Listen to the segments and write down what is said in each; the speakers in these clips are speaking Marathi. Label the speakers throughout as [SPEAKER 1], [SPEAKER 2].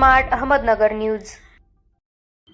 [SPEAKER 1] Smart Ahmednagar news.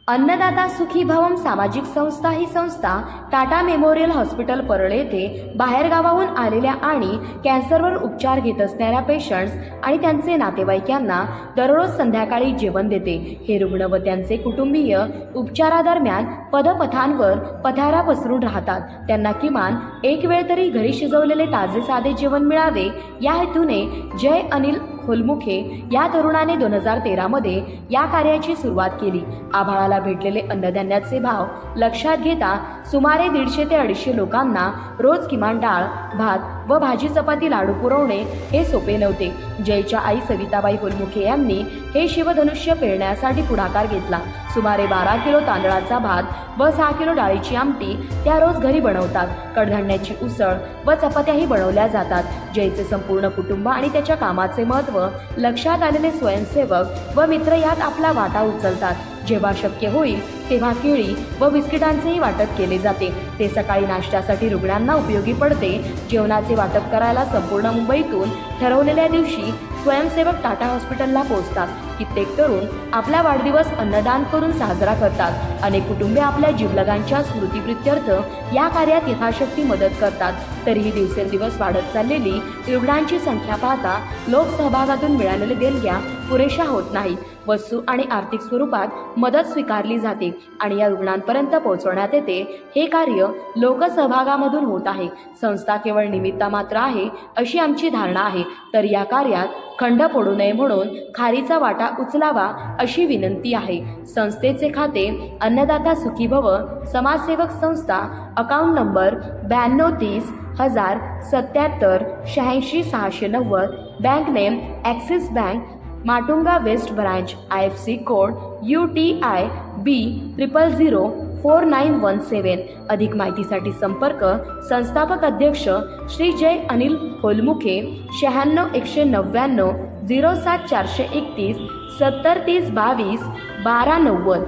[SPEAKER 2] अन्नदाता सुखी भवम सामाजिक संस्था ही संस्था टाटा मेमोरियल हॉस्पिटल परळ येथे बाहेरगावाहून आलेल्या आणि कॅन्सरवर उपचार घेत असणाऱ्या पेशंट्स आणि त्यांचे नातेवाईक यांना दररोज संध्याकाळी जेवण देते। हे रुग्ण व त्यांचे कुटुंबीय उपचारादरम्यान पदपथांवर पथारा पसरून राहतात। त्यांना किमान एक वेळ तरी घरी शिजवलेले ताजे साधे जेवण मिळावे या हेतूने जय अनिल होलमुखे या तरुणाने 2013 मध्ये या कार्याची सुरुवात केली। आभाळाला भेटलेले अन्नधान्याचे भाव लक्षात घेता सुमारे 150 ते 250 लोकांना रोज किमान डाळ, भात व भाजी चपाती लाडू पुरवणे हे सोपे नव्हते। जयच्या आई सविताबाई होलमुखे यांनी हे शिवधनुष्य पेरण्यासाठी पुढाकार घेतला। सुमारे 12 किलो तांदळाचा भात व 6 किलो डाळीची आमटी त्या रोज घरी बनवतात। कडधान्याची उसळ व चपात्याही बनवल्या जातात। जयचे संपूर्ण कुटुंब आणि त्याच्या कामाचे महत्त्व लक्षात आलेले स्वयंसेवक व मित्र यात आपला वाटा उचलतात। जेव्हा शक्य होईल तेव्हा केळी व बिस्किटांचेही वाटप केले जाते। ते सकाळी नाश्त्यासाठी रुग्णांना उपयोगी पडते। जेवणाचे वाटप करायला संपूर्ण मुंबईतून ठरवलेल्या दिवशी स्वयंसेवक टाटा हॉस्पिटलला पोहोचतात। कित्येक तरुण आपला वाढदिवस अन्नदान करून साजरा करतात। अनेक कुटुंबे आपल्या जीवलगांच्या स्मृतिप्रित्यर्थ या कार्यात यथाशक्ती मदत करतात। तरीही दिवसेंदिवस वाढत चाललेली रुग्णांची संख्या पाहता लोकसहभागातून मिळालेल्या देणग्या पुरेशा होत नाहीत। वस्तू आणि आर्थिक स्वरूपात मदत स्वीकारली जाते आणि या रुग्णांपर्यंत पोहोचवण्यात येते। हे कार्य लोकसहभागामधून होत आहे। संस्था केवळ निमित्तमात्र आहे अशी आमची धारणा आहे, तर या कार्यात खंड पडू नये म्हणून खारीचा वाटा उचलावा अशी विनंती आहे। संस्थेचे खाते अन्नदाता सुखी भव समाजसेवक संस्था, account number 92,077,86,690, bank name Axis bank, Matunga west branch, IFC code UTI B00049117। अधिक माहितीसाठी संपर्क संस्थापक अध्यक्ष श्री जय अनिल होलमुखे 96 199 07 431 70 30 22 12 90।